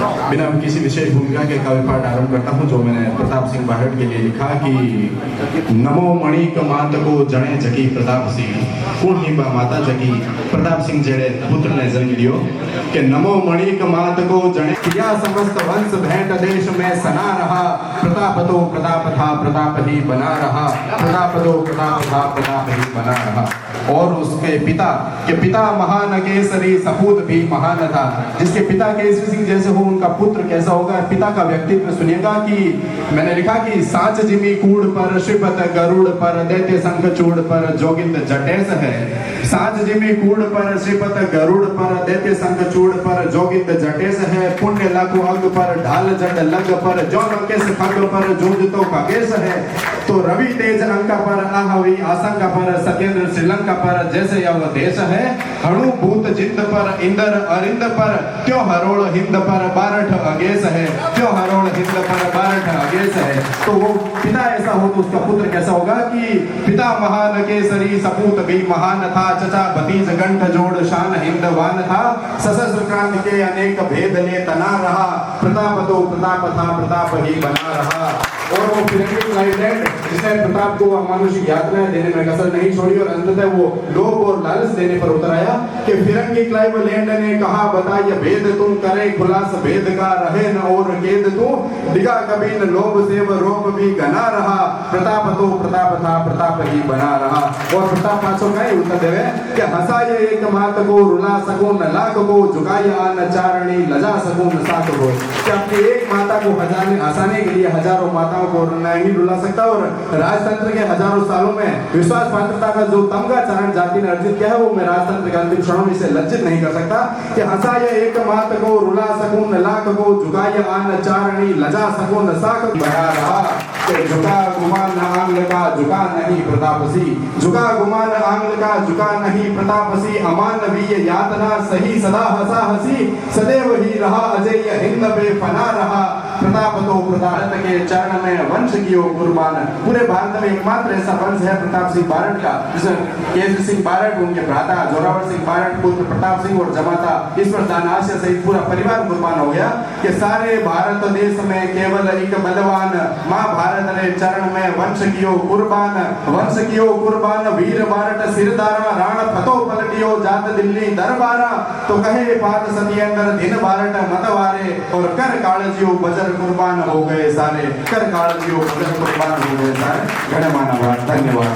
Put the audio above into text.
बिना किसी विशेष भूमिका के काव्य पाठ आरंभ करता हूँ, जो मैंने प्रताप सिंह बारट के लिए लिखा कि नमो मणिक मात को जणे जगी प्रताप सिंह पूर्णिमा माता जगी प्रताप सिंह जेड़े पुत्र ने जन्म लियो कि नमो मणिक मात को जणे किया समस्त वंश भेंट देश में सना रहा प्रताप तो प्रताप था प्रताप ही बना रहा प्रताप तो प्रताप था प्रताप ही बना रहा। और उसके पिता के पिता महान केसरी सपूत भी महान था। जिसके पिता केसरी सिंह जैसे हो उनका पुत्र कैसा होगा, पिता का व्यक्तित्व सुनिएगा कि मैंने लिखा कि साच जिमी कूड़ पर श्रीपत गरुड़ पर दैत्य संख चूड़ पर जोगिंद जटेश है। साच जिमी कूड़ पर श्रीपत गरुड़ पर दैत्य संख चूड़ पर जोगिंद जटेश है। पुण्य लघु अंग पर ढाल जट लग पर जो लंकेश खंग पर जूझ तो खगेश है। तो रवि तेज अंक पर आहवी आशंका पर सत्येंद्र श्रीलंका पर जैसे अवधेश है। हणु भूत जिंद पर इंद्र अरिंद पर त्यों हरोड़ हिंद पर बारठ अगेश है। त्यों हरोड़ हिंद पर बारठ अगेश है। तो वो पिता ऐसा हो तो उसका पुत्र कैसा होगा कि पिता महान केसरी सपूत भी महान था। चचा भतीज कंठ जोड़ शान हिंदवान था। सशस्त्र क्रांति के अनेक भेद ले तना रहा प्रताप तो प्रताप था प्रताप ही बना रहा। और वो फिरंगी आइलैंड जिसने प्रताप को अमानुषिक यातनाएं देने में कसर नहीं छोड़ी और अंततः वो लोभ और लालच देने पर उतर आया कि फिरंगी क्लाइव लैंड ने कहा बताइए भेद तुम करे खुलास भेद का रहे न और केद तू दिगा कभी न लोभ से वो रोग भी घना रहा प्रताप तो प्रताप था प्रताप ही बना रहा। और प्रताप पाछो कहीं उत्तर देवे कि हंसाए एक मात को रुला सकूं न लाख को झुकाए आन चारणी लजा सकूं न सात को। कि अपनी एक माता को हंसाने के लिए हजारों माताओं को नहीं रुला सकता और राजतंत्र के हजारों सालों में विश्वास पात्रता का जो तमगा चारण जाति ने अर्जित किया है वो मैं राजतंत्र के अंतिम क्षणों में इसे लज्जित नहीं कर सकता। कि हंसाए एक मात को रुला सकूं न लाख को झुकाए आन चारणी लजा सकूं न साख बना रहा। झुका गुमान आंग्ल का झुका नहीं प्रतापसी झुका गुमान आंग्ल का झुका नहीं प्रतापसी अमानवीय यातना सही सदा हंसा हंसी सदैव ही रहा अजय हिंद बेफना रहा प्रताप तो प्रताप के चरण में वंश कियो कुर्बान। पूरे भारत में एकमात्र ऐसा वंश है प्रताप सिंह बारट का जिसमें केसरी सिंह बारट उनके भ्राता जोरावर सिंह बारट पुत्र प्रताप सिंह और जमाता ईश्वर दानाश्य सहित पूरा परिवार कुर्बान हो गया। कि सारे भारत देश में केवल एक बलवान मां भारत ने चरण में वंश कियो कुर्बान वीर बारट सिरदारा राण फतो पलटियो जात दिल्ली दरबारा। तो कहे पात सत्येंद्र दिन बारट मतवारे और कर कालजियो बजर कुर्बान हो गए सारे कर कालजियो बजर कुर्बान हो गए सारे। गणमान्य धन्यवाद।